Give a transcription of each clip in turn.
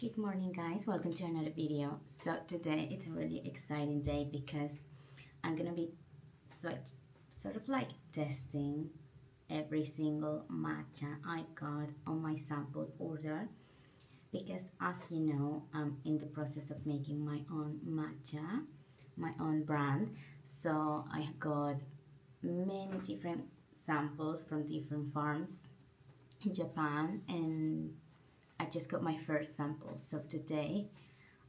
Good morning, guys. Welcome to another video. So today it's a really exciting day because I'm gonna be sort of like testing every single matcha I got on my sample order, because as you know, I'm in the process of making my own matcha, my own brand. So I got many different samples from different farms in Japan, and I just got my first sample. So today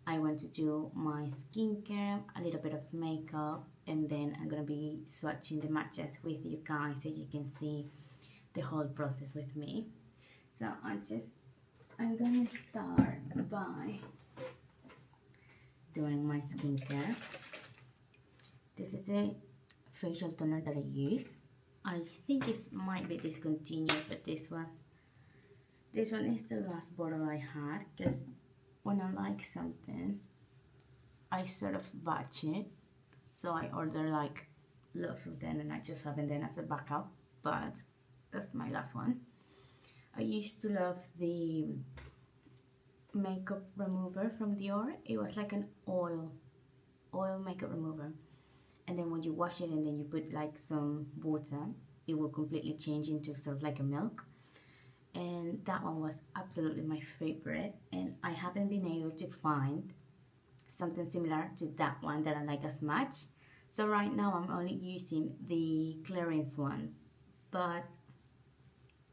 I want to do my skincare, a little bit of makeup, and then I'm gonna be swatching the matches with you guys so you can see the whole process with me. So I'm gonna start by doing my skincare. This is a facial toner that I use. I think it might be discontinued, but this one is the last bottle I had, because when I like something, I sort of batch it. So I order like lots of them and I just have them as a backup, but that's my last one. I used to love the makeup remover from Dior. It was like an oil makeup remover. And then when you wash it and then you put like some water, it will completely change into sort of like a milk. And that one was absolutely my favorite, and I haven't been able to find something similar to that one that I like as much. So right now I'm only using the clearance one, but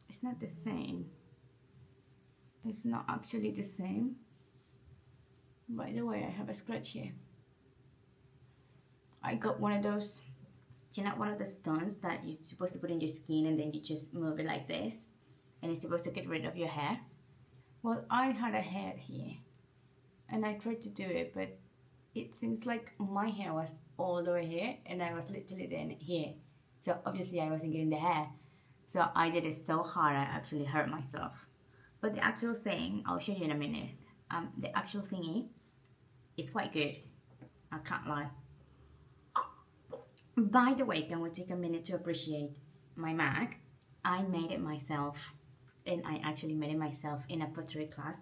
it's not the same. It's not actually the same. By the way, I have a scratch here. I got one of those, you know, one of the stones that you're supposed to put in your skin and then you just move it like this, and it's supposed to get rid of your hair. Well, I had a hair here and I tried to do it, but it seems like my hair was all the way here and I was literally then here. So obviously I wasn't getting the hair. So I did it so hard I actually hurt myself. But the actual thing, I'll show you in a minute. The actual thingy is quite good. I can't lie. By the way, can we take a minute to appreciate my mug? I made it myself. And I actually made it myself in a pottery class,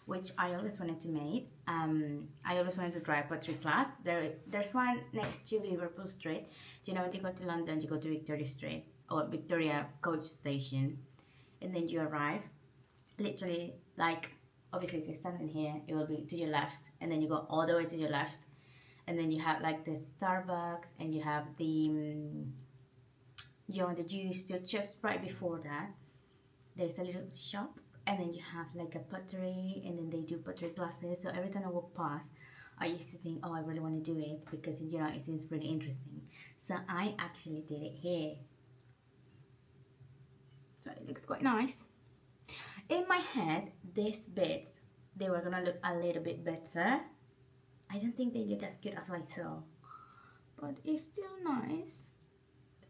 which I always wanted to make. I always wanted to try a pottery class. There's one next to Liverpool Street. You know, when you go to London, you go to Victoria Street or Victoria Coach Station, and then you arrive. Literally, like, obviously, if you're standing here, it will be to your left, and then you go all the way to your left, and then you have like the Starbucks, and you have the you know, the juice. So just right before that, there's a little shop, and then you have like a pottery, and then they do pottery classes. So every time I walk past, I used to think, oh, I really want to do it, because you know, it seems pretty interesting. So I actually did it here. So it looks quite nice. In my head, these bits, they were gonna look a little bit better. I don't think they look as good as I saw, but it's still nice.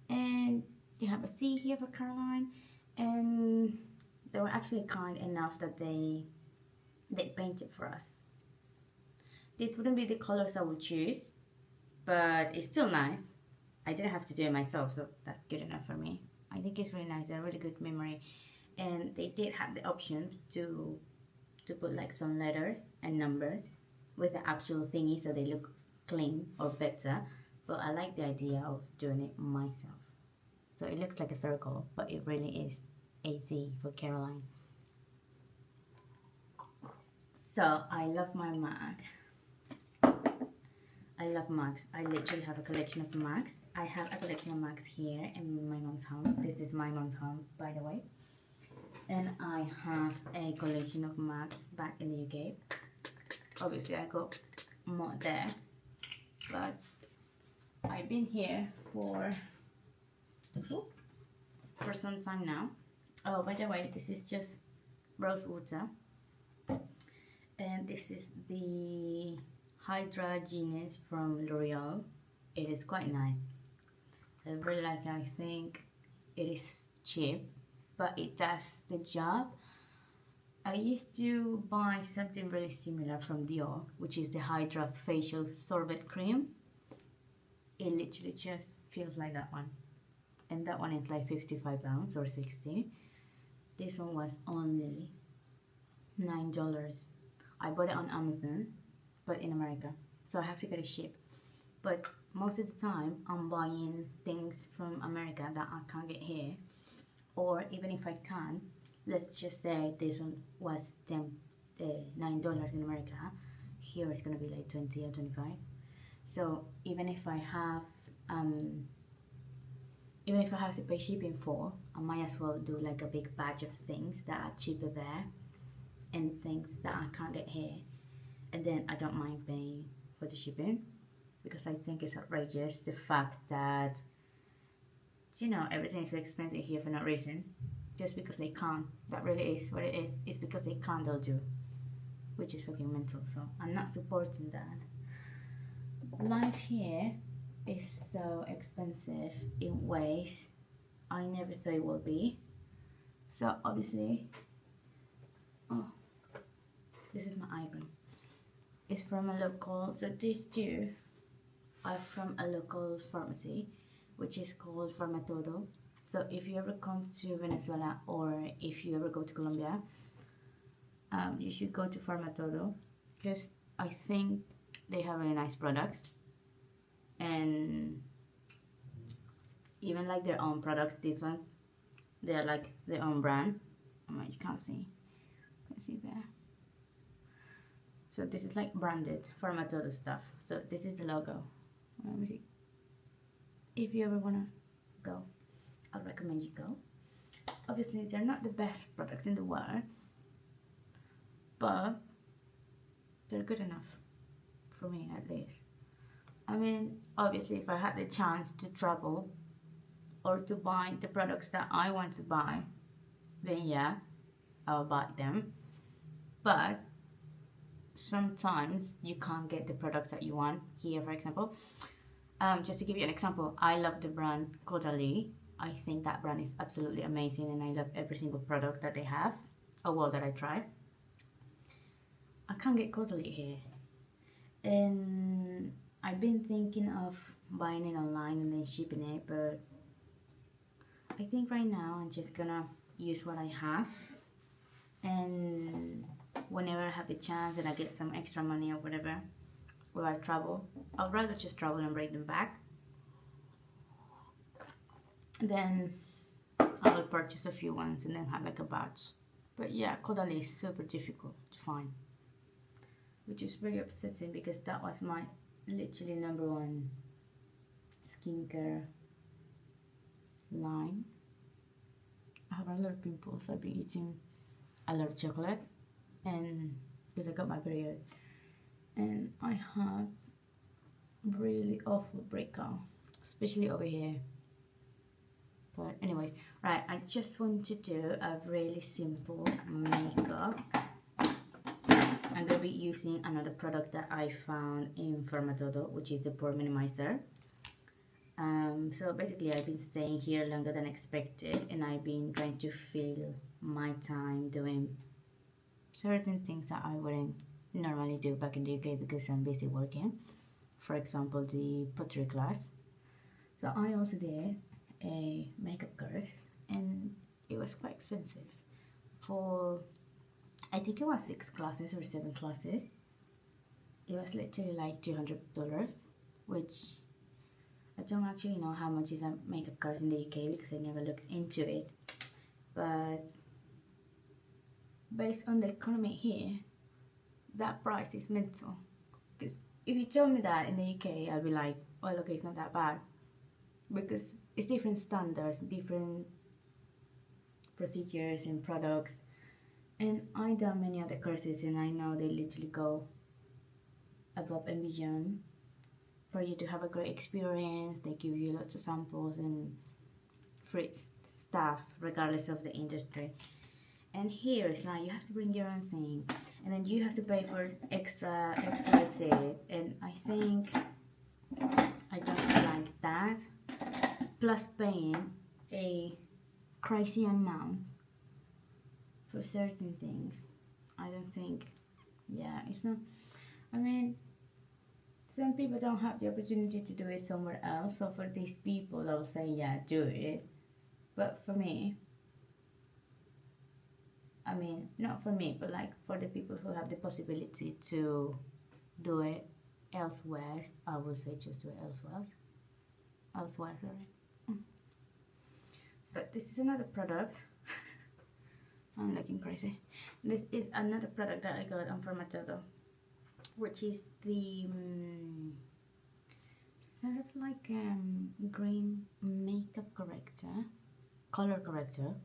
And you have a C here for Caroline. And they were actually kind enough that they painted for us. This wouldn't be the colors I would choose, but it's still nice. I didn't have to do it myself, so that's good enough for me. I think it's really nice. They're really good memory, and they did have the option to put like some letters and numbers with the actual thingy, so they look clean or better. But I like the idea of doing it myself. So it looks like a circle, but it really is a Z for Caroline. So I love my mug. I love mugs. I literally have a collection of mugs. I have a collection of mugs here in my mom's home. This is my mom's home, by the way. And I have a collection of mugs back in the UK. Obviously, I got more there, but I've been here for some time now. Oh, by the way, this is just rose water, and this is the Hydra Genius from L'Oreal. It is quite nice. I really like it. I think it is cheap, but it does the job. I used to buy something really similar from Dior, which is the Hydra Facial Sorbet Cream. It literally just feels like that one. And that one is like £55 or 60. This one was only $9. I bought it on Amazon, but in America, so I have to get it shipped. But most of the time, I'm buying things from America that I can't get here, or even if I can, let's just say this one was $9 in America. Here it's gonna be like 20 or 25. So even if I have to pay shipping for, I might as well do like a big batch of things that are cheaper there and things that I can't get here, and then I don't mind paying for the shipping, because I think it's outrageous the fact that, you know, everything is so expensive here for no reason, just because they can't. That really is what it is. It's because they can't, they'll do, which is fucking mental. So I'm not supporting that. Life here is so expensive in ways I never thought it would be. So obviously, oh, this is my eye cream. It's from a local, so these two are from a local pharmacy, which is called Farmatodo. So if you ever come to Venezuela, or if you ever go to Colombia, you should go to Farmatodo, because I think they have really nice products, and even like their own products. These ones, they're like their own brand. You can't see there. So this is like branded Farmatodo stuff. So this is the logo. Let me see. If you ever wanna go, I recommend you go. Obviously, they're not the best products in the world, but they're good enough for me, at least. I mean, obviously, if I had the chance to travel or to buy the products that I want to buy, then yeah, I'll buy them. But sometimes you can't get the products that you want here. For example, just to give you an example, I love the brand Caudalie. I think that brand is absolutely amazing, and I love every single product that they have, that I tried. I can't get Caudalie here, and I've been thinking of buying it online and then shipping it, but I think right now I'm just gonna use what I have, and whenever I have the chance and I get some extra money or whatever, or I travel, I'd rather just travel and bring them back. Then I will purchase a few ones and then have like a batch. But yeah, Caudalie is super difficult to find, which is really upsetting, because that was my literally #1 skincare line. I have a lot of pimples. I've been eating a lot of chocolate, and because I got my period, and I have really awful breakout, especially over here. But anyways, right, I just want to do a really simple makeup. I'm gonna be using another product that I found in Farmatodo, which is the Pore Minimizer. So basically, I've been staying here longer than expected, and I've been trying to fill my time doing certain things that I wouldn't normally do back in the UK because I'm busy working. For example, the pottery class. So I also did a makeup course, and it was quite expensive. For, I think it was 6 classes or 7 classes. It was literally like $200, which I don't actually know how much is a makeup course in the UK because I never looked into it. But based on the economy here, that price is mental. Because if you told me that in the UK, I'd be like, well, okay, it's not that bad. Because it's different standards, different procedures and products. And I've done many other courses, and I know they literally go above and beyond for you to have a great experience. They give you lots of samples and free stuff regardless of the industry. And here it's like you have to bring your own thing, and then you have to pay for extra receipt, and I think I don't like that. Plus paying a crazy amount for certain things. I don't think, yeah, it's not, I mean, some people don't have the opportunity to do it somewhere else, so for these people I'll say, yeah, do it. But for me, I mean, not for me, but like for the people who have the possibility to do it elsewhere, I would say just do it elsewhere. Elsewhere, sorry. So this is another product. I'm looking crazy. This is another product that I got on Formato, which is the sort of like green makeup corrector, color corrector,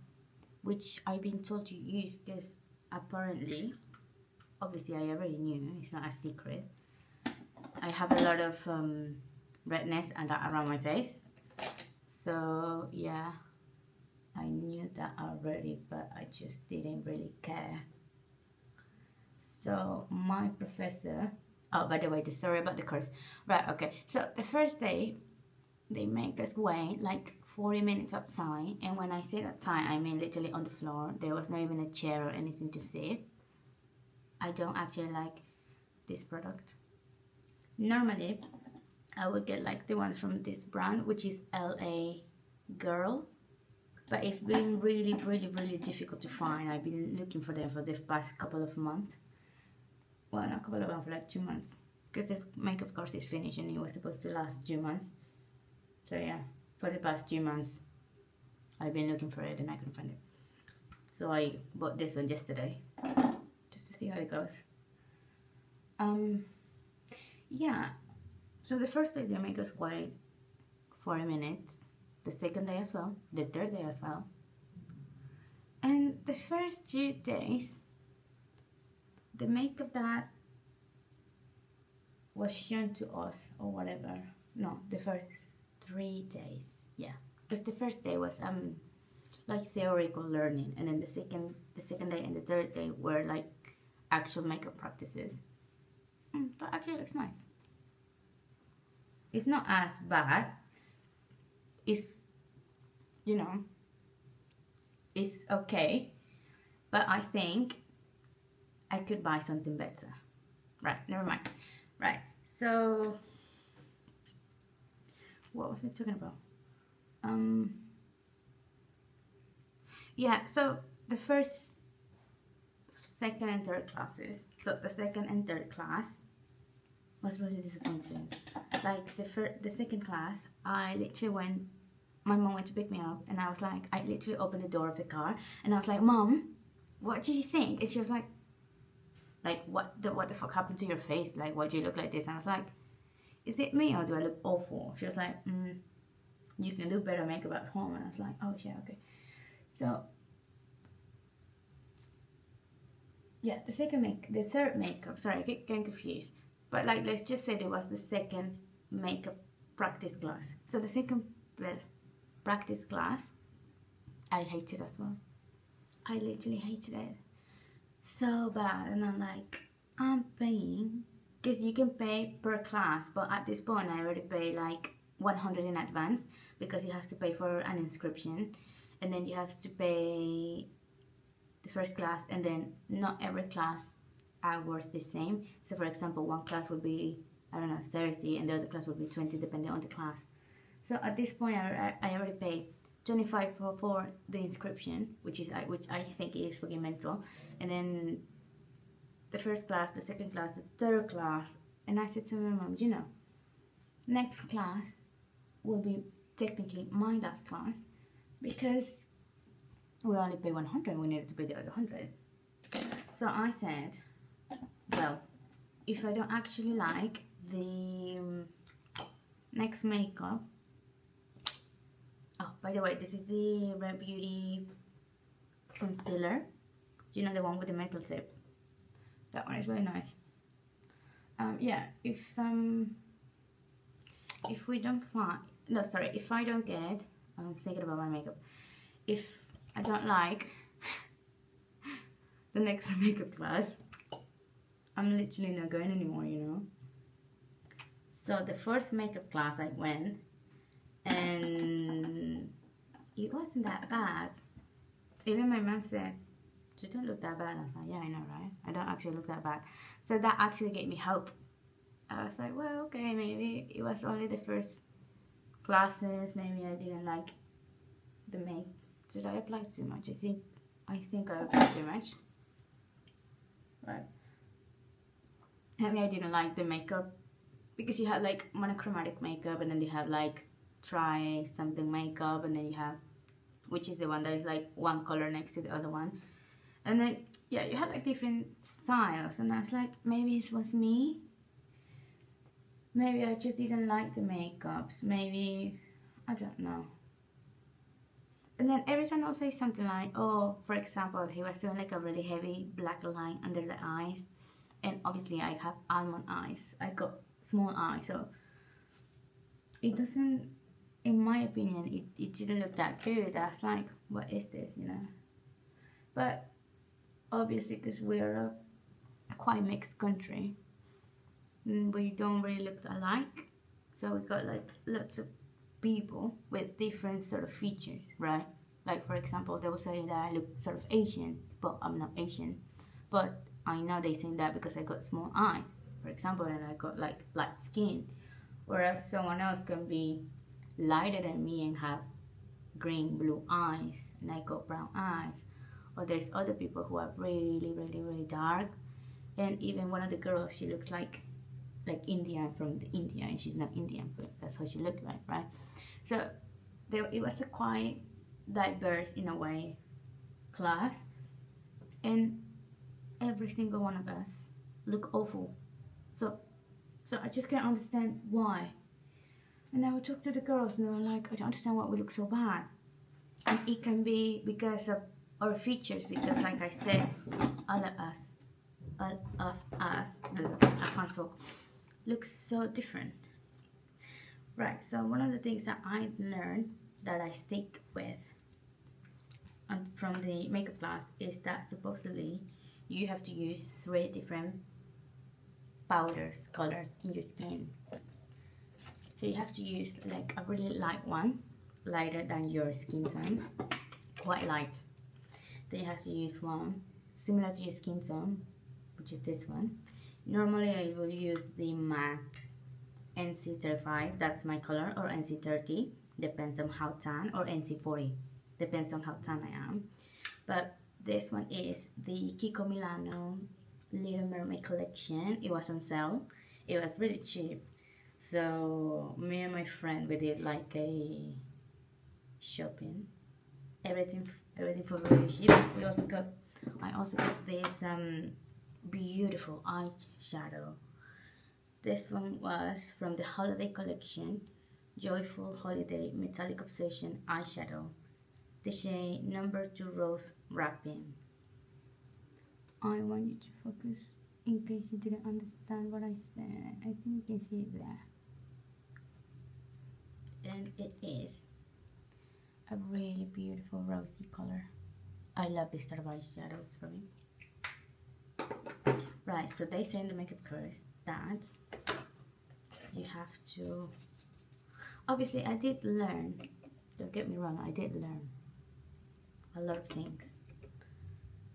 which I've been told to use because apparently, obviously I already knew, it's not a secret, I have a lot of redness and that around my face. So yeah, I knew that already, but I just didn't really care. So my professor, oh, by the way, the story about the course, right? Okay, so the first day they make us wait like 40 minutes outside, and when I say outside, I mean literally on the floor. There was not even a chair or anything to sit. I don't actually like this product. Normally I would get like the ones from this brand, which is LA Girl, but it's been really difficult to find. I've been looking for them for the past couple of months. Well, not a couple of months, for like 2 months, because the makeup course is finished and it was supposed to last 2 months. So yeah, for the past 2 months I've been looking for it and I couldn't find it. So I bought this one yesterday just to see how it goes. Yeah, so the first day they make us wait 40 minutes, the second day as well, the third day as well, and the first 2 days the makeup that was shown to us or whatever, no, the first 3 days, yeah, because the first day was like theoretical learning, and then the second day and the third day were like actual makeup practices. That actually looks nice. It's not as bad. It's, you know, it's okay, but I think I could buy something better. Right, never mind. Right, so what was I talking about? Yeah, so the first, second and third classes, so the second and third class was really disappointing. Like the second class, I literally went, my mom went to pick me up, and I was like, I literally opened the door of the car and I was like, Mom, what do you think? And she was like what the fuck happened to your face? Like, why do you look like this? And I was like, is it me or do I look awful? She was like, you can do better makeup at home. And I was like, oh yeah, okay. So yeah, the third makeup, sorry, I get getting confused, but like, let's just say there was the second makeup practice class. So the second practice class, I hated as well. I literally hated it so bad, and I'm like, I'm paying, because you can pay per class, but at this point I already pay like 100 in advance, because you have to pay for an inscription, and then you have to pay the first class, and then not every class are worth the same. So for example, one class would be, I don't know, 30, and the other class would be 20 depending on the class. So at this point I already pay 25 for the inscription, which I think is fucking mental, and then the first class, the second class, the third class. And I said to my mom, you know, next class will be technically my last class, because we only pay 100, we needed to pay the other 100. So I said, well, if I don't actually like the next makeup, oh, by the way, this is the Rare Beauty concealer, you know, the one with the metal tip. That one is really nice. Yeah, if we don't find, no, sorry, if I don't get, I'm thinking about my makeup, if I don't like the next makeup class, I'm literally not going anymore, you know. So the first makeup class I went, and it wasn't that bad. Even my mom said, you don't look that bad. I was like, yeah, I know, right? I don't actually look that bad. So that actually gave me hope. I was like, well, okay, maybe it was only the first classes. Maybe I didn't like the make. Did I apply too much? I think I think I looked too much. Right. I mean, I didn't like the makeup because you had like monochromatic makeup, and then you have like try something makeup, and then you have, which is the one that is like one color next to the other one, and then yeah, you had like different styles, and I was like, maybe it was me. Maybe I just didn't like the makeups. Maybe I don't know. And then every time I'll say something like, oh, for example, he was doing like a really heavy black line under the eyes, and obviously I have almond eyes. I got small eyes, so it doesn't, in my opinion, it didn't look that good. I was like, what is this, you know? But obviously, because we're a quite mixed country, we don't really look alike, so we got like lots of people with different sort of features, right? Like for example, they will say that I look sort of Asian, but I'm not Asian. But I know they say that because I got small eyes, for example, and I got like light skin. Whereas someone else can be lighter than me and have green, blue eyes, and I got brown eyes. Or there's other people who are really, really, really dark. And even one of the girls, she looks like Indian from the India, and she's not Indian, but that's how she looked like, right? So it was a quite diverse in a way class, and every single one of us look awful. So I just can't understand why. And I would talk to the girls, and they were like, I don't understand why we look so bad. And it can be because of our features, because like I said, all of us, I can't talk, looks so different. Right, so one of the things that I learned that I stick with from the makeup class is that supposedly you have to use 3 different powders, colors in your skin. So you have to use like a really light one, lighter than your skin tone, quite light. Then you have to use one similar to your skin tone, which is this one. Normally I will use the MAC NC35, that's my color, or NC30, depends on how tan, or NC40, depends on how tan I am. But this one is the Kiko Milano Little Mermaid collection. It was on sale. It was really cheap. So me and my friend, we did like a shopping. Everything for really cheap. I also got this beautiful eyeshadow. This one was from the holiday collection, Joyful Holiday Metallic Obsession eyeshadow, the shade number 2 Rose Wrapping. I want you to focus in case you didn't understand what I said. I think you can see it there. And it is a really beautiful rosy color. I love this sort of eyeshadows for me. Right, so they say in the makeup course that you have to, obviously I did learn, don't get me wrong, I did learn a lot of things,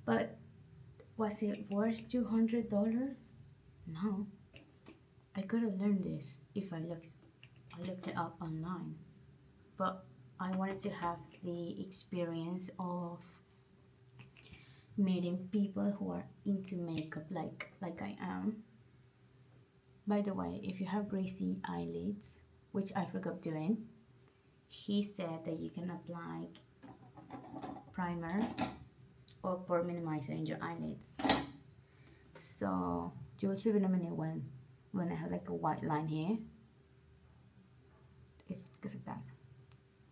but was it worth $200? No, I could have learned this if I looked it up online, but I wanted to have the experience of meeting people who are into makeup like I am. By the way, if you have greasy eyelids, which I forgot doing, he said that you can apply primer or pore minimizer in your eyelids. So you will see in a minute when I have like a white line here. It's because of that,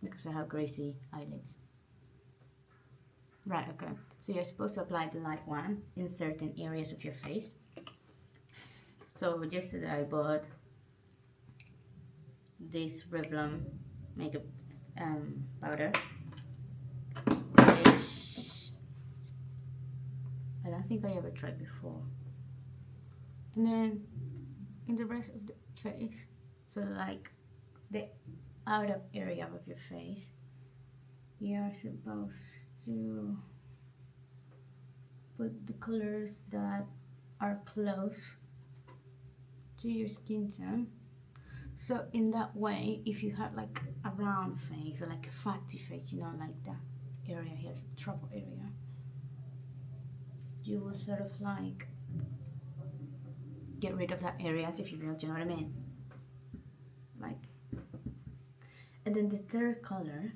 because I have greasy eyelids. Right, okay. So you're supposed to apply the light one in certain areas of your face. So yesterday I bought this Revlon makeup powder, which I don't think I ever tried before. And then in the rest of the face, so like the outer area of your face, you are supposed to put the colors that are close to your skin tone. So in that way, if you have like a round face or like a fatty face, you know, like that area here, trouble area, you will sort of like get rid of that areas, if you will, do you know what I mean? Like, and then the third color,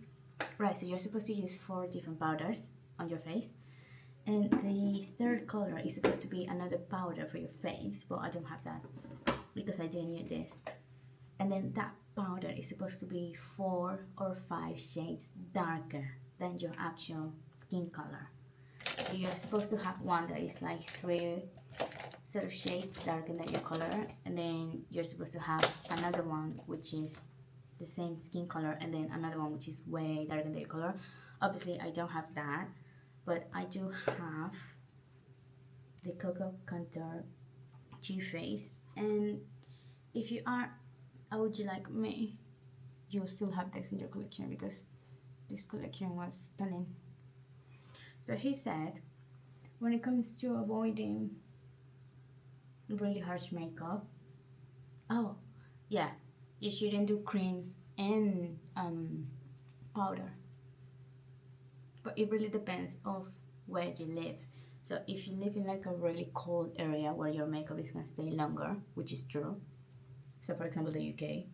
right, so you're supposed to use 4 different powders on your face, and the third color is supposed to be another powder for your face, but I don't have that because I didn't use this. And then that powder is supposed to be 4 or 5 shades darker than your actual skin color. So you're supposed to have one that is like 3 sort of shades darker than your color, and then you're supposed to have another one which is the same skin color, and then another one which is way darker than your color. Obviously I don't have that, but I do have the Cocoa Contour Too Faced, and if you are OG like me, you'll still have this in your collection because this collection was stunning. So he said, when it comes to avoiding really harsh makeup, oh yeah, you shouldn't do creams and powder, but it really depends of where you live. So if you live in like a really cold area where your makeup is gonna stay longer, which is true, so for example the UK,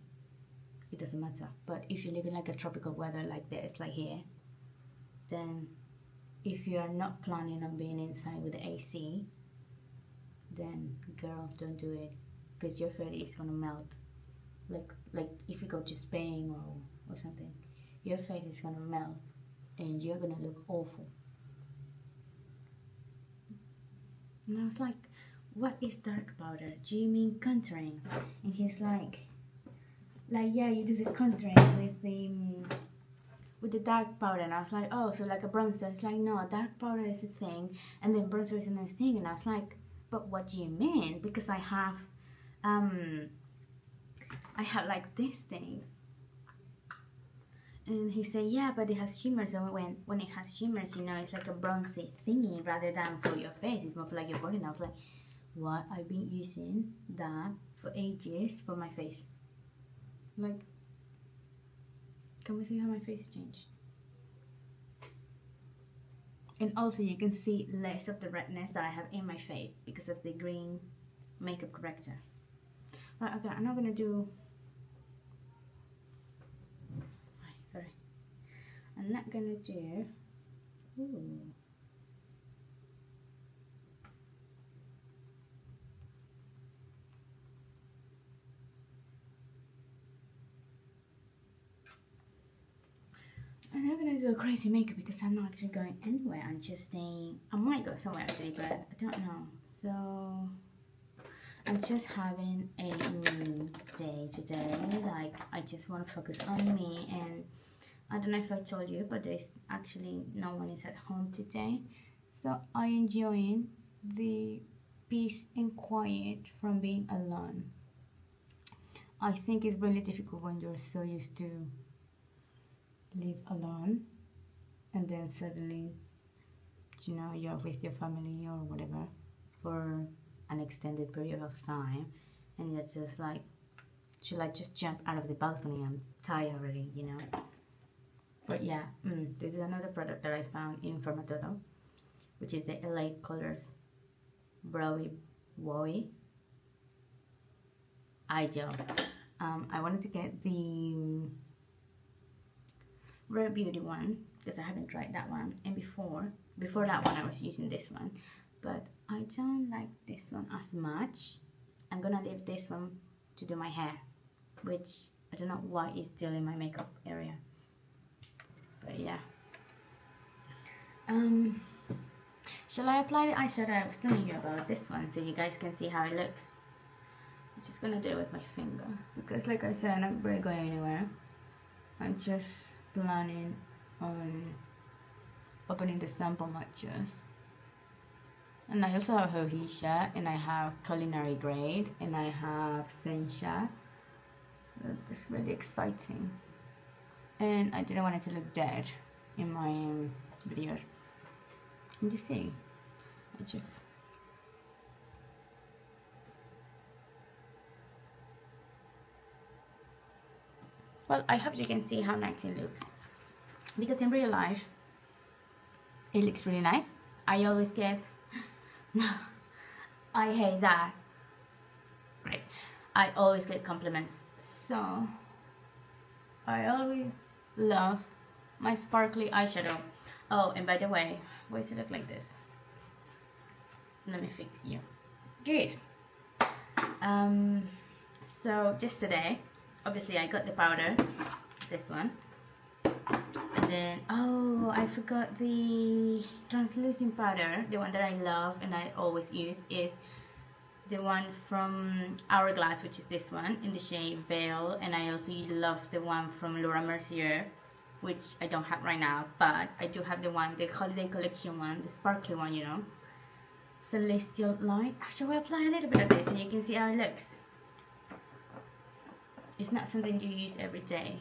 it doesn't matter. But if you live in like a tropical weather like this, like here, then if you are not planning on being inside with the AC, then girl, don't do it, because your face is gonna melt. Like if you go to Spain or something, your face is gonna melt and you're gonna look awful. And I was like, what is dark powder? Do you mean contouring? And he's like yeah, you do the contouring with the dark powder. And I was like, oh, so like a bronzer. It's like, no, dark powder is a thing and then bronzer is another thing. And I was like, but what do you mean? Because I have like this thing. And he said, yeah, but it has shimmers. So when it has shimmers, you know, it's like a bronzy thingy rather than for your face. It's more for like your body. And I was like, what? I've been using that for ages for my face. Like, can we see how my face changed? And also you can see less of the redness that I have in my face because of the green makeup corrector. Right, okay, I'm not gonna do, sorry, I'm not gonna do, ooh. I'm not gonna do a crazy makeup because I'm not actually going anywhere. I'm just staying, I might go somewhere actually, but I don't know. So I'm just having a me day today. Like, I just want to focus on me, and I don't know if I told you, but there's actually no one is at home today. So I enjoying the peace and quiet from being alone. I think it's really difficult when you're so used to live alone, and then suddenly, you know, you're with your family or whatever for an extended period of time, and you're just like, should I just jump out of the balcony? I'm tired already, you know. But yeah, this is another product that I found in Formatoro, which is the LA Colors Browy Wowy Eye Gel. I wanted to get the Rare Beauty one because I haven't tried that one, and before that one I was using this one, but I don't like this one as much. I'm gonna leave this one to do my hair, which I don't know why it's still in my makeup area, but yeah. Shall I apply the eyeshadow I was telling you about, this one, so you guys can see how it looks? I'm just gonna do it with my finger because, like I said, I'm not really going anywhere. I'm just planning on opening the sample matchas. And I also have Hohisha, and I have Culinary Grade, and I have Sencha. That's really exciting. And I didn't want it to look dead in my videos. Can you see? I just... Well, I hope you can see how nice it looks, because in real life it looks really nice. I always get I hate that. Right. I always get compliments. So I always love my sparkly eyeshadow. Oh, and by the way, why does it look like this? Let me fix you. Good. So yesterday, obviously I got the powder, this one. And then, oh, I forgot the translucent powder. The one that I love and I always use is the one from Hourglass, which is this one in the shade Veil. And I also love the one from Laura Mercier, which I don't have right now, but I do have the one, the holiday collection one, the sparkly one, you know. Celestial Light. Actually, we'll apply a little bit of this so you can see how it looks. It's not something you use every day.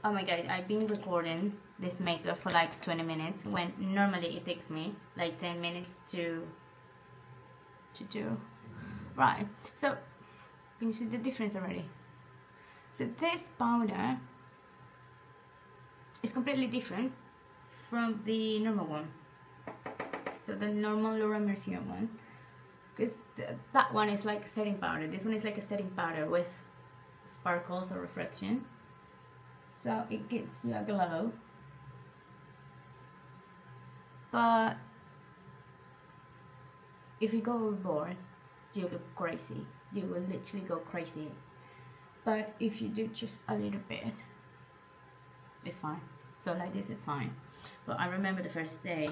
Oh my god, I've been recording this makeup for like 20 minutes when normally it takes me like 10 minutes to do. Right, so can you see the difference already? So this powder is completely different from the normal one. So the normal Laura Mercier one, because that one is like setting powder. This one is like a setting powder with sparkles or reflection. So it gives you a glow. But if you go overboard, you look crazy. You will literally go crazy. But if you do just a little bit, it's fine. So like this is fine. But I remember the first day,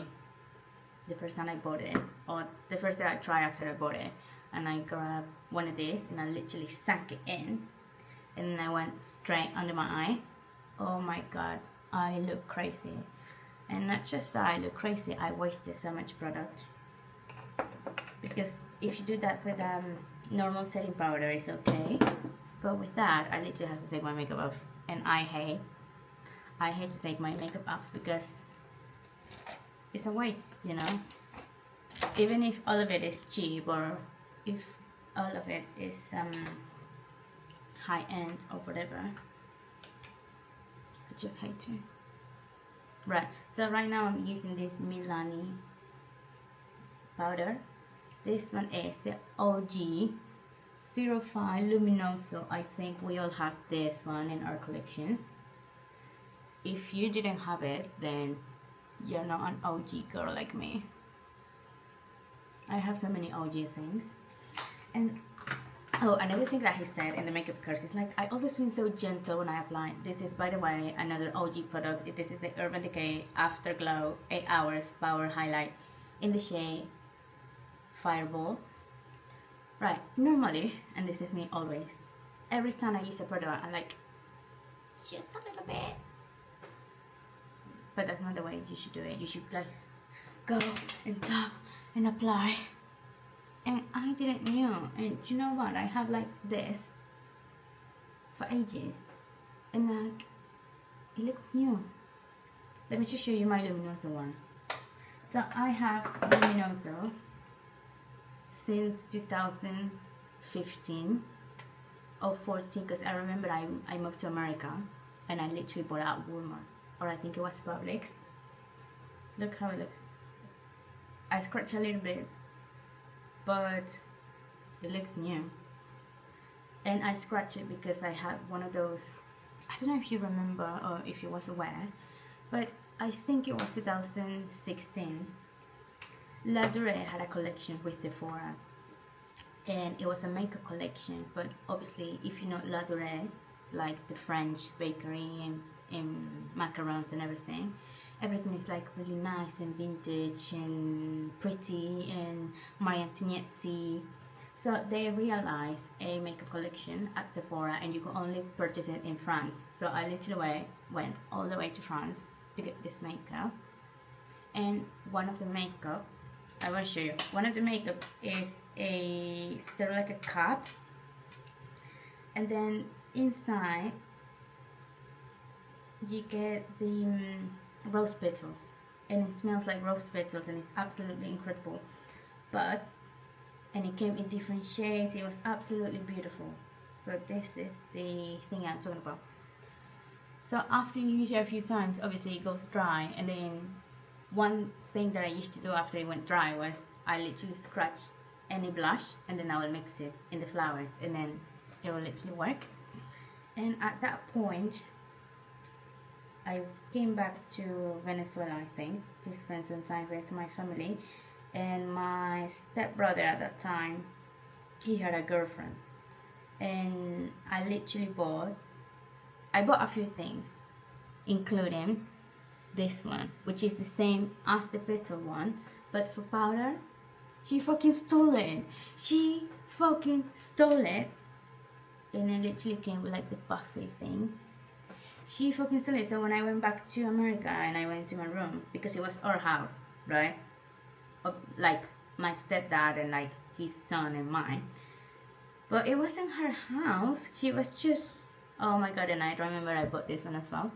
the first time I bought it, or the first day I tried after I bought it, and I grabbed one of these and I literally sank it in, and then I went straight under my eye. Oh my god, I look crazy. And not just that I look crazy, I wasted so much product. Because if you do that with normal setting powder, it's okay. But with that, I literally have to take my makeup off. And I hate to take my makeup off because it's a waste, you know. Even if all of it is cheap or if all of it is high end or whatever, I just hate to. Right, so right now I'm using this Milani powder. This one is the OG 05 Luminoso. I think we all have this one in our collection. If you didn't have it, then you're not an OG girl like me. I have so many OG things. And oh, another thing that he said in the makeup course is like, I always feel so gentle when I apply. This is, by the way, another OG product. This is the Urban Decay Afterglow 8 Hours Power Highlight in the shade Fireball. Right, normally, and this is me always, every time I use a product, I like, just a little bit. But that's not the way you should do it. You should like, go and tap and apply. And I didn't know. And you know what? I have like this for ages. And like, it looks new. Let me just show you my Luminoso one. So I have Luminoso since 2015 or 14, because I remember I moved to America and I literally bought it at Walmart, or I think it was Publix. Look how it looks. I scratched a little bit, but it looks new. And I scratched it because I had one of those, I don't know if you remember or if you was aware, but I think it was 2016. La Dure had a collection with Sephora, and it was a makeup collection. But obviously, if you know La Dure, like the French bakery and macarons and everything is like really nice and vintage and pretty and Marie Antoinette-y. So they realized a makeup collection at Sephora, and you could only purchase it in France. So I literally went all the way to France to get this makeup. And one of the makeup, I want to show you. One of the makeup is a sort of like a cup, and then inside you get the rose petals, and it smells like rose petals, and it's absolutely incredible. And it came in different shades. It was absolutely beautiful. So this is the thing I'm talking about. So after you use it a few times, obviously it goes dry, and then one thing that I used to do after it went dry was I literally scratch any blush and then I will mix it in the flowers and then it will literally work. And at that point I came back to Venezuela, I think, to spend some time with my family. And my stepbrother at that time, he had a girlfriend. And I literally bought a few things, including this one, which is the same as the petal one, but for powder. She fucking stole it. She fucking stole it. And it literally came with like the puffy thing. She fucking stole it. So when I went back to America and I went to my room, because it was our house, right? Like my stepdad and like his son and mine. But it wasn't her house. She was just, oh my god, and I remember I bought this one as well.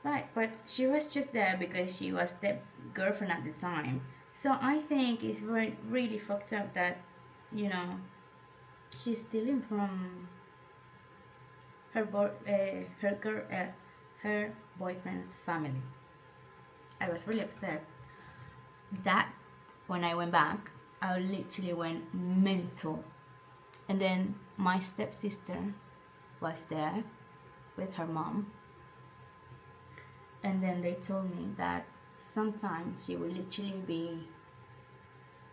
Right, but she was just there because she was the girlfriend at the time. So I think it's really fucked up that, you know, she's stealing from her boyfriend's family. I was really upset. That when I went back, I literally went mental. And then my stepsister was there with her mom. And then they told me that sometimes she will literally be,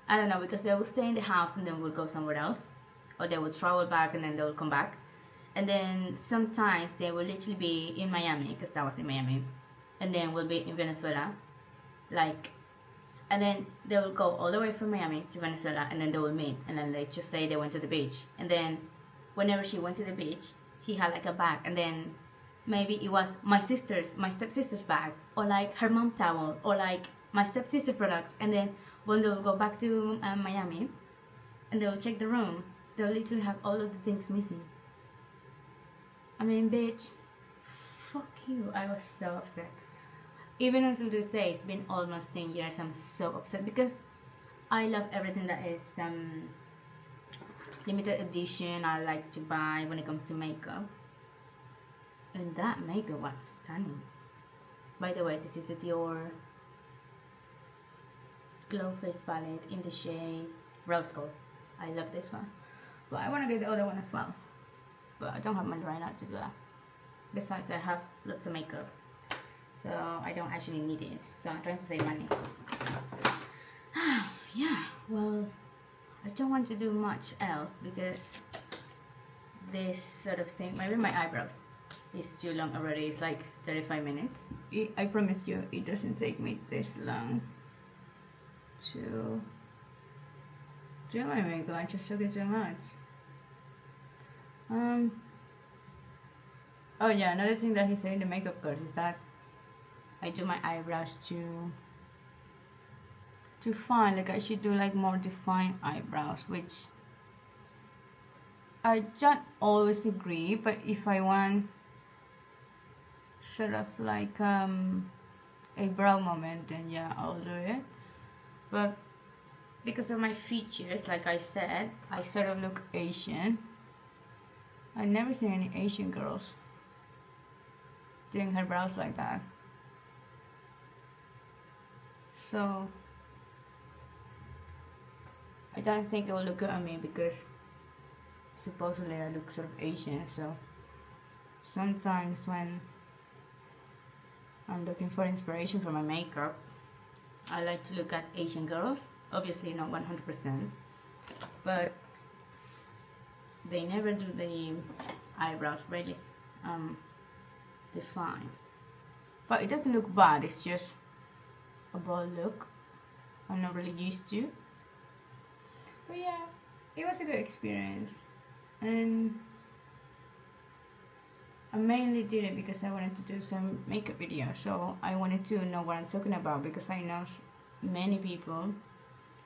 I don't know, because they will stay in the house and then will go somewhere else. Or they will travel back and then they will come back. And then sometimes they will literally be in Miami, because that was in Miami. And then will be in Venezuela. Like, and then they will go all the way from Miami to Venezuela and then they will meet. And then they just say they went to the beach. And then whenever she went to the beach, she had like a bag. And then maybe it was my stepsister's bag. Or like her mom towel. Or like my stepsister products. And then when they will go back to Miami and they will check the room, they'll literally have all of the things missing. I mean, bitch, fuck you. I was so upset. Even until this day, it's been almost 10 years, I'm so upset because I love everything that is limited edition. I like to buy when it comes to makeup. And that makeup was stunning. By the way, this is the Dior Glow Face palette in the shade Rose Gold. I love this one. But I want to get the other one as well. But I don't have money right now to do that. Besides, I have lots of makeup. So I don't actually need it. So I'm trying to save money. Yeah, well, I don't want to do much else because this sort of thing, maybe my eyebrows is too long already. It's like 35 minutes. I promise you, it doesn't take me this long to do my makeup. I just took it too much. Oh yeah, another thing that he said in the makeup course is that I do my eyebrows to find, like I should do like more defined eyebrows, which I don't always agree, but if I want sort of like a brow moment, then yeah, I'll do it. But because of my features, like I said, I sort of look Asian. I've never seen any Asian girls doing her brows like that. So I don't think it will look good on me because supposedly I look sort of Asian. So sometimes when I'm looking for inspiration for my makeup, I like to look at Asian girls. Obviously not 100%, but they never do the eyebrows really defined. But it doesn't look bad, it's just a bold look I'm not really used to. But yeah, it was a good experience. And I mainly did it because I wanted to do some makeup videos. So I wanted to know what I'm talking about because I know many people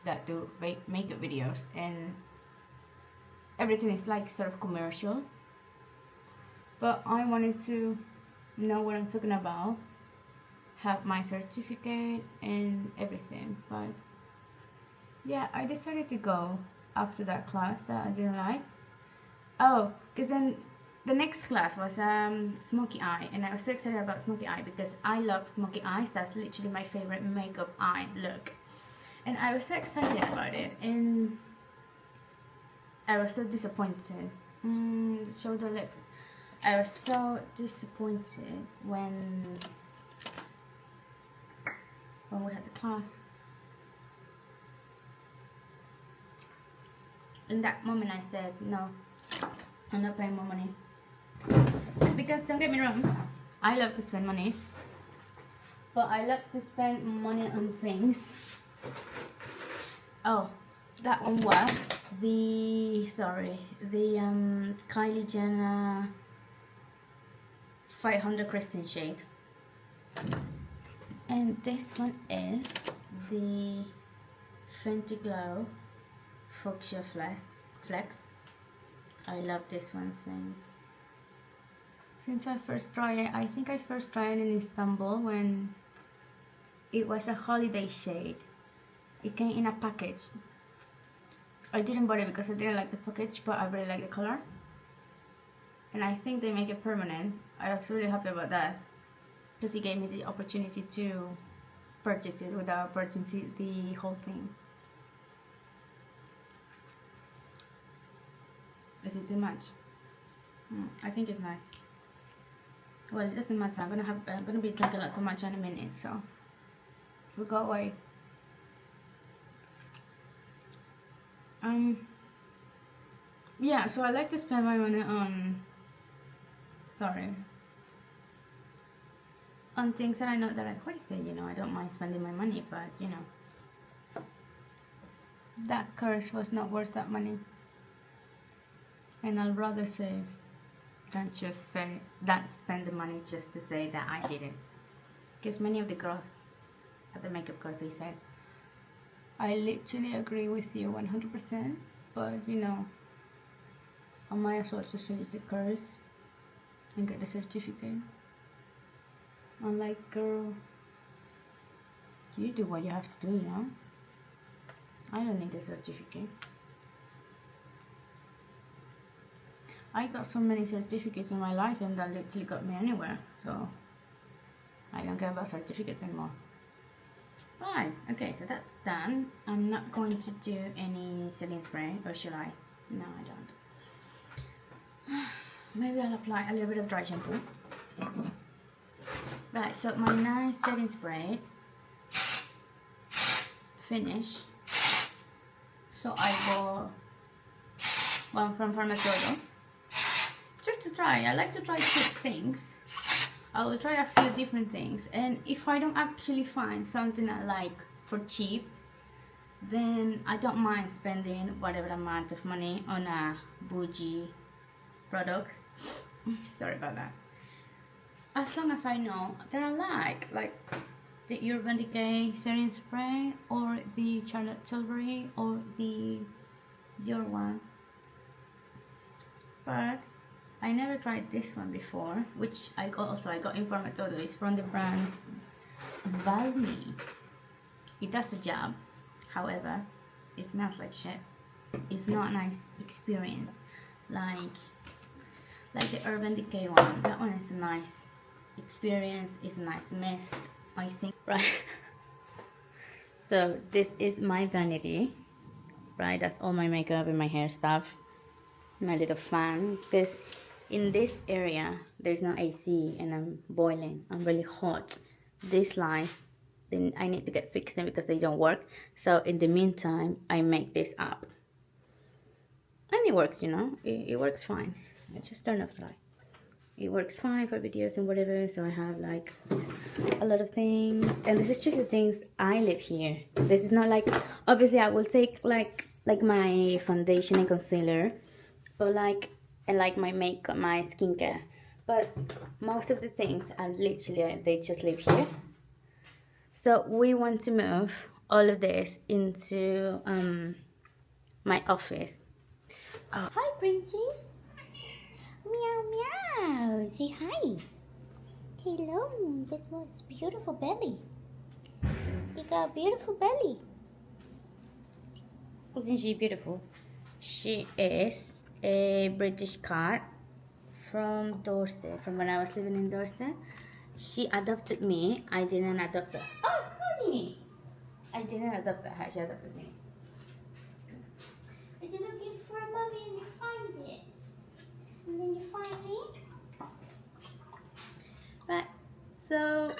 that do makeup videos and everything is like sort of commercial. But I wanted to know what I'm talking about, have my certificate and everything. But yeah, I decided to go after that class that I didn't like. Oh, because then the next class was smoky eye, and I was so excited about smoky eye because I love smoky eyes. That's literally my favorite makeup eye look. And I was so excited about it, and I was so disappointed. Shoulder lips. I was so disappointed when we had the class. In that moment I said, no, I'm not paying more money. Because don't get me wrong, I love to spend money. But I love to spend money on things. Oh, that one was the Kylie Jenner 500 Kristen shade. And this one is the Fenty Glow Fuchsia Flex. I love this one since I first tried it. I think I first tried it in Istanbul when it was a holiday shade. It came in a package. I didn't buy it because I didn't like the package, but I really like the color. And I think they make it permanent. I was really happy about that, because it gave me the opportunity to purchase it without purchasing the whole thing. Is it too much? I think it's nice. Well, it doesn't matter. I'm gonna be drinking lots of matcha in a minute, so we'll go away. Yeah, so I like to spend my money on things that I know that are worth it, you know. I don't mind spending my money, but you know, that curse was not worth that money. And I'd rather save than just spend the money just to say that I did it. Because many of the girls at the makeup course, they said, I literally agree with you 100%, but you know, I might as well just finish the course and get the certificate. I'm like, girl, you do what you have to do, you know? I don't need a certificate. I got so many certificates in my life, and that literally got me anywhere, so I don't care about certificates anymore. Right, okay, so that's done. I'm not going to do any setting spray, or should I? No, I don't. Maybe I'll apply a little bit of dry shampoo. Right, so my nice setting spray finish. So I bought one from Farmatodo. Just to try. I like to try cheap things. I will try a few different things, and if I don't actually find something I like for cheap, then I don't mind spending whatever amount of money on a bougie product. Sorry about that. As long as I know that I like the Urban Decay setting spray, or the Charlotte Tilbury, or the Dior one. But I never tried this one before, which I got in Farmatodo. It's from the brand Valmy. It does the job, however, it smells like shit. It's not a nice experience like the Urban Decay one. That one is a nice experience. It's a nice mist, I think. Right. So this is my vanity. Right, that's all my makeup and my hair stuff. My little fan, because in this area there's no AC and I'm boiling. I'm really hot. This light, then I need to get fixed because they don't work. So in the meantime, I make this up, and it works. You know, it works fine. I just turn off the light. It works fine for videos and whatever. So I have like a lot of things, and this is just the things I live here. This is not like, obviously I will take like my foundation and concealer, but like my makeup, my skincare, but most of the things are literally, they just live here. So we want to move all of this into my office. Oh, hi Princess. Meow meow. Say hi. Hello. This was beautiful belly. You got a beautiful belly. Isn't she beautiful? She is a British cat from Dorset, from when I was living in Dorset. She adopted me. I didn't adopt her. Oh, honey! I didn't adopt her, she adopted me. Are you looking for a mommy and you find it? And then you find me? Right, so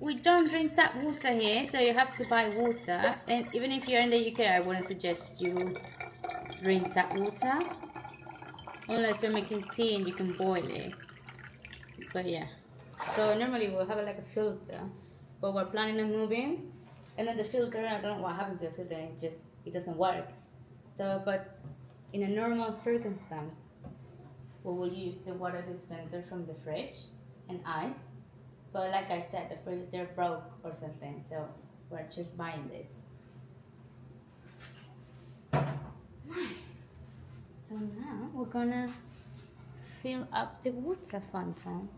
we don't drink tap water here, so you have to buy water. And even if you're in the UK, I wouldn't suggest you drink tap water. Unless you're making tea and you can boil it. But yeah. So normally we'll have like a filter. But we're planning on moving. And then the filter, I don't know what happened to the filter, it doesn't work. So, but in a normal circumstance, we will use the water dispenser from the fridge and ice. But like I said, the filter broke or something, so we're just buying this. So now we're gonna fill up the water fountain.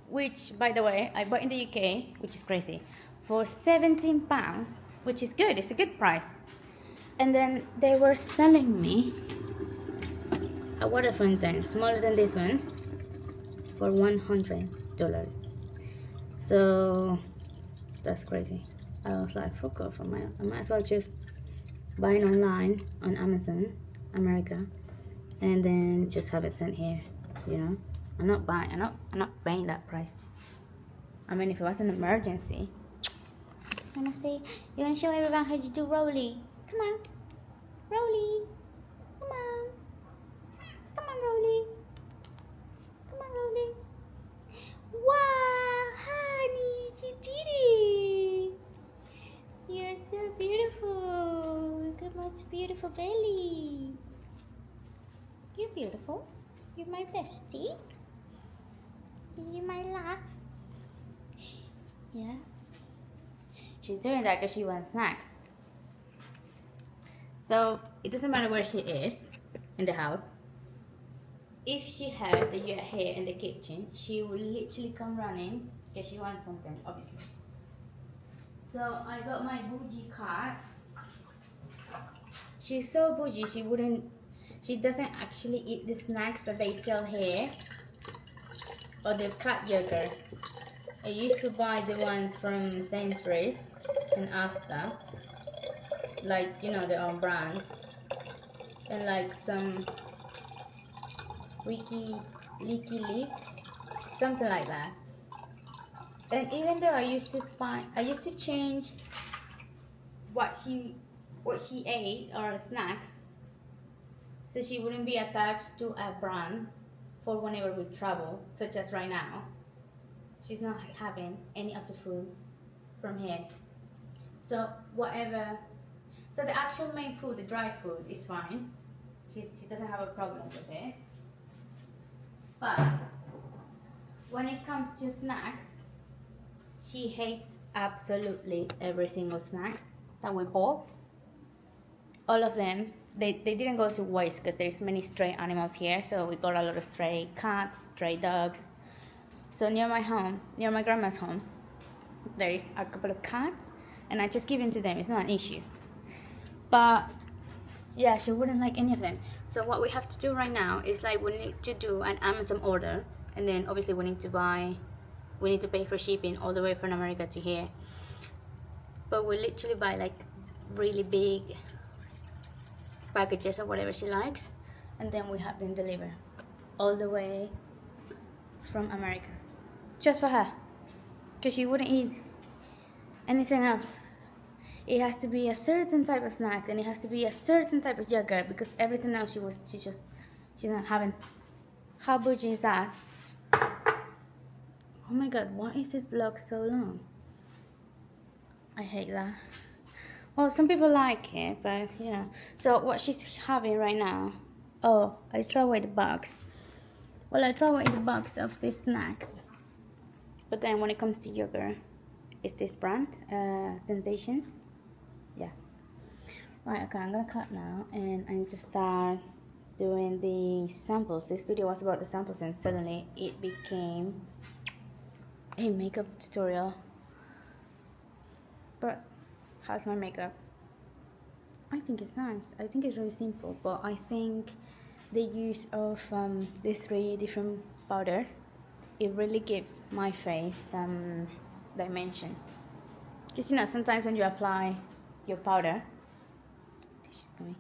Which, by the way, I bought in the UK, which is crazy, for £17, which is good, it's a good price. And then they were selling me a water fountain smaller than this one for $100. So that's crazy. I was like, fuck off, I might as well just buy it online on Amazon America and then just have it sent here, you know. I'm not paying that price. I mean, if it was an emergency. You wanna show everyone how you do rolly? Come on, rolly. Come on. Come on, rolly. Come on, rolly. Wow, honey, you did it. You're so beautiful. Look at my beautiful belly. You're beautiful. You're my bestie. You're my love. Yeah. She's doing that because she wants snacks. So it doesn't matter where she is in the house. If she heard that you're here in the kitchen, she will literally come running because she wants something, obviously. So I got my bougie cat. She's so bougie, she doesn't actually eat the snacks that they sell here or the cat yogurt. I used to buy the ones from Sainsbury's and Asda, like, you know, their own brand, and like some Leaky Leaks, something like that. And even though I used to change what she ate or snacks, so she wouldn't be attached to a brand for whenever we travel, such as right now. She's not having any of the food from here. So whatever, so the actual main food, the dry food, is fine. She doesn't have a problem with it. But when it comes to snacks, she hates absolutely every single snack that we bought. All of them, they didn't go to waste because there's many stray animals here. So we got a lot of stray cats, stray dogs. So near my home, near my grandma's home, there is a couple of cats, and I just give in to them. It's not an issue. But yeah, she wouldn't like any of them. So what we have to do right now is like we need to do an Amazon order, and then obviously we need to pay for shipping all the way from America to here. But we literally buy like really big packages of whatever she likes, and then we have them delivered all the way from America, just for her, because she wouldn't eat anything else. It has to be a certain type of snack, and it has to be a certain type of yogurt, because everything else she's not having. How bougie is that? Oh my god, why is this vlog so long? I hate that. Well, some people like it, but you know. So what she's having right now, oh, I throw away the box. Well, I throw away the box of these snacks. But then when it comes to yogurt, it's this brand, Temptations. Yeah. Right, okay, I'm gonna cut now, and I need to start doing the samples. This video was about the samples, and suddenly it became a makeup tutorial. But how's my makeup? I think it's nice. I think it's really simple, but I think the use of these 3 different powders, it really gives my face some dimension. Because you know, sometimes when you apply your powder, this is going.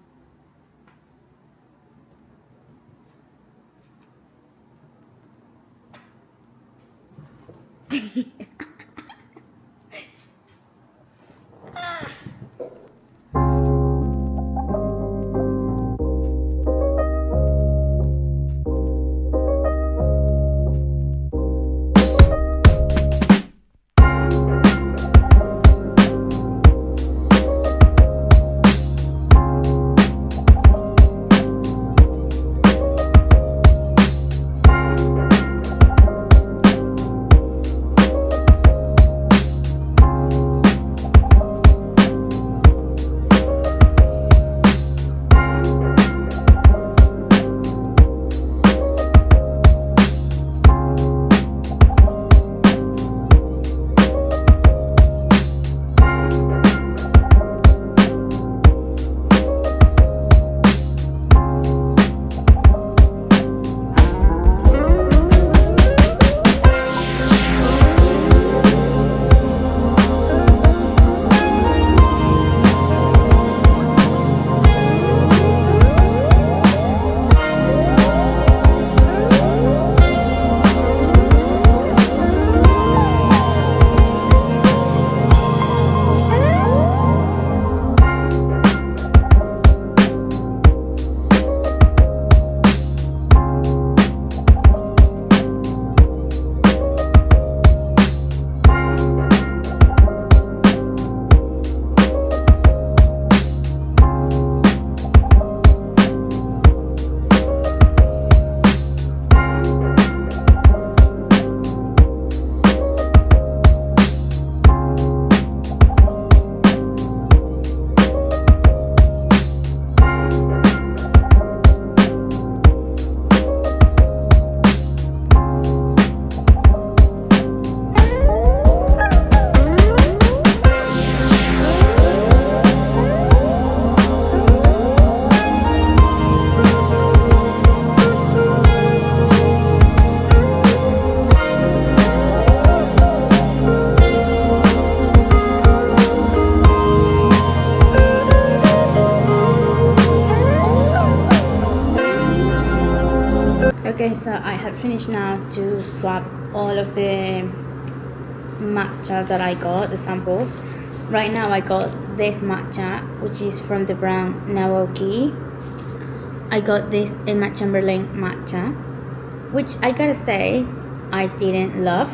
Okay, so I have finished now to swap all of the matcha that I got, the samples. Right now I got this matcha, which is from the brand Naoki. I got this Emma Chamberlain matcha, which I gotta say I didn't love,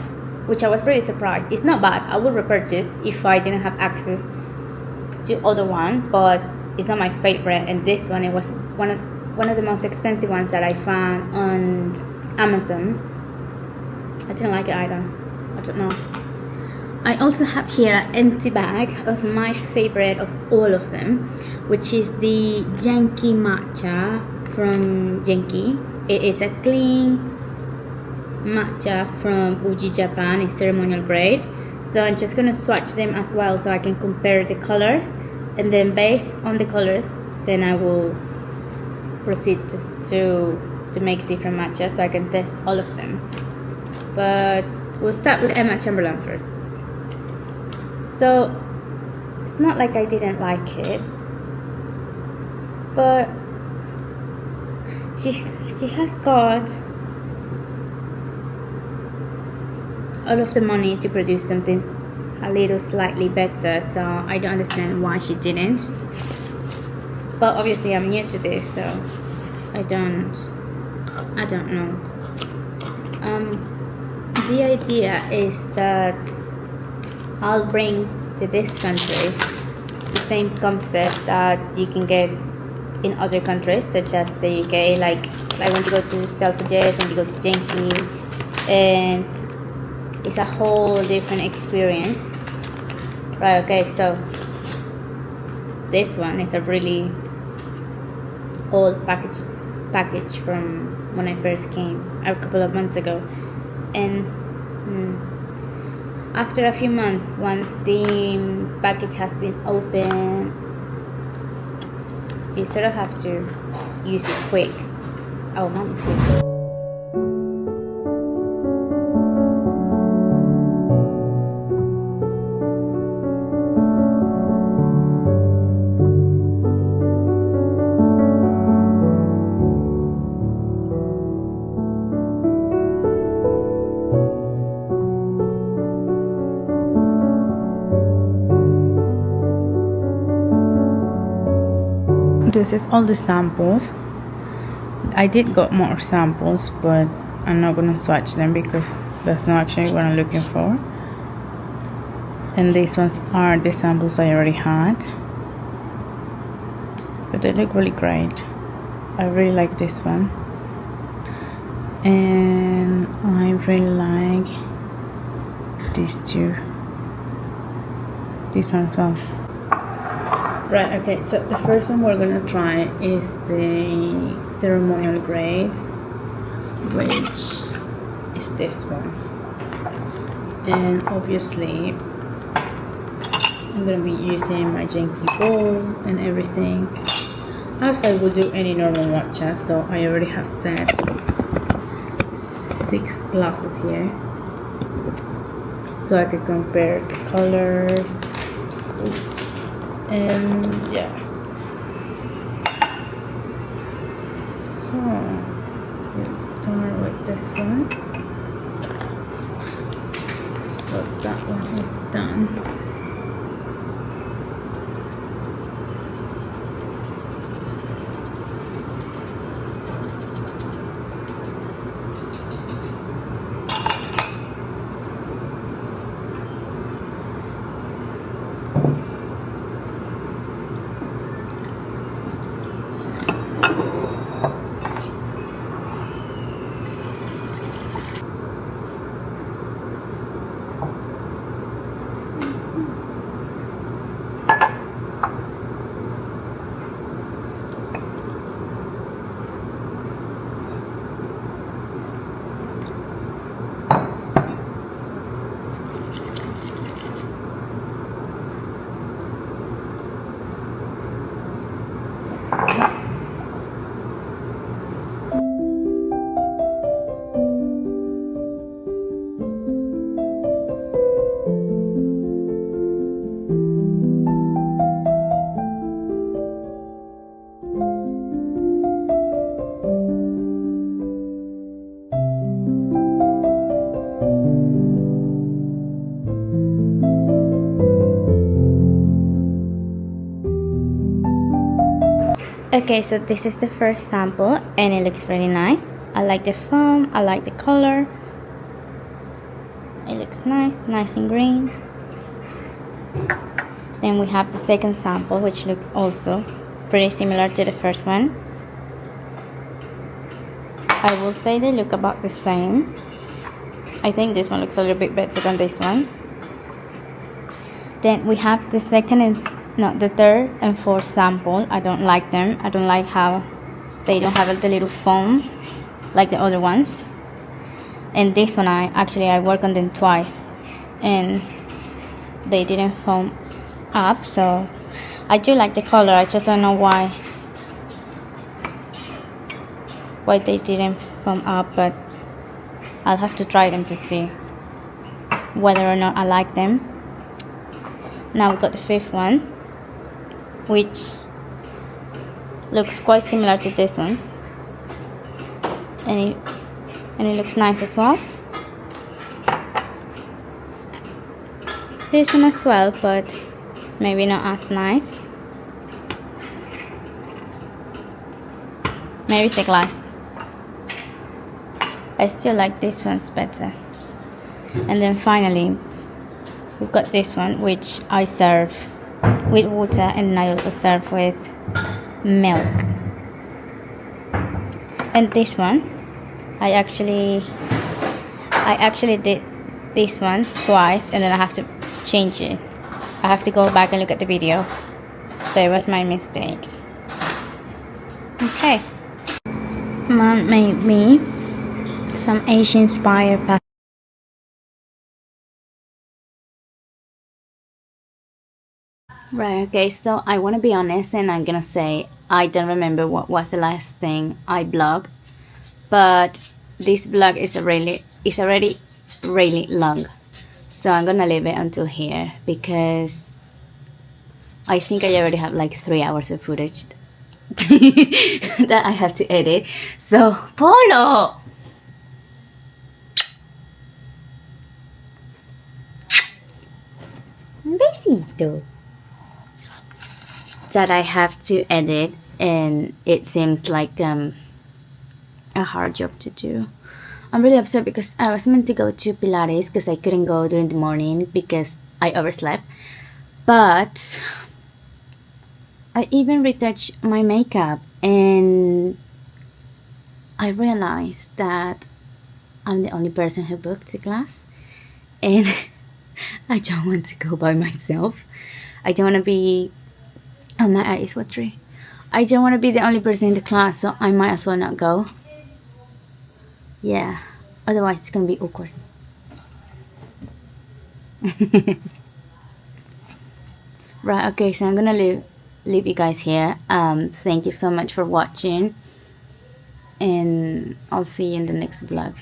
which I was really surprised. It's not bad. I would repurchase if I didn't have access to other one, but it's not my favorite. And this one, it was one of the most expensive ones that I found on Amazon. I didn't like it either. I don't know. I also have here an empty bag of my favorite of all of them, which is the Genki matcha from Genki. It is a clean matcha from Uji Japan. It's ceremonial grade. So I'm just gonna swatch them as well so I can compare the colors, and then based on the colors, then I will proceed to make different matchas so I can test all of them. But we'll start with Emma Chamberlain first. So it's not like I didn't like it, but she has got all of the money to produce something a little slightly better, so I don't understand why she didn't. But obviously I'm new to this, so I don't know. The idea is that I'll bring to this country the same concept that you can get in other countries, such as the UK. Like when you go to Selfridges and you go to Genki, and it's a whole different experience, right? Okay, so this one is a really old package from when I first came a couple of months ago, and after a few months, once the package has been opened, you sort of have to use it quick. Oh, mom is here. this is all the samples. I did got more samples, but I'm not gonna swatch them because that's not actually what I'm looking for. And these ones are the samples I already had, but they look really great. I really like this one, and I really like these two, this one as well. Right, okay, so the first one we're gonna try is the ceremonial grade, which is this one. And obviously I'm gonna be using my Genki bowl and everything, as I would do any normal matcha. So I already have set 6 glasses here, so I can compare the colors. Oops. And yeah, so we'll start with this one. So that one is done. Okay, so this is the first sample and it looks really nice. I like the foam, I like the color. It looks nice and green. Then we have the second sample, which looks also pretty similar to the first one. I will say they look about the same. I think this one looks a little bit better than this one. Then we have the the third and fourth sample. I don't like them. I don't like how they don't have the little foam like the other ones. And this one, I worked on them twice and they didn't foam up. So I do like the color. I just don't know why they didn't foam up, but I'll have to try them to see whether or not I like them. Now we got the fifth one, which looks quite similar to this one, and it looks nice as well. This one as well, but maybe not as nice. Maybe it's the glass. I still like this one's better. And then finally we've got this one, which I serve with water, and I also serve with milk. And this one, I actually did this one twice, and then I have to change it. I have to go back and look at the video, so it was my mistake. Okay, Mom made me some Asian inspired pasta. Right, okay, so I want to be honest, and I'm gonna say I don't remember what was the last thing I vlogged, but this vlog is already really long, so I'm gonna leave it until here because I think I already have like 3 hours of footage that I have to edit. So Polo, un besito, that I have to edit and it seems like a hard job to do. I'm really upset because I was meant to go to Pilates because I couldn't go during the morning because I overslept. But I even retouched my makeup and I realized that I'm the only person who booked the class and I don't want to go by myself. I don't want to be... Oh, my eye is watery. I don't want to be the only person in the class, so I might as well not go. Yeah, otherwise it's gonna be awkward. Right, okay, so I'm gonna leave you guys here. Thank you so much for watching, and I'll see you in the next vlog.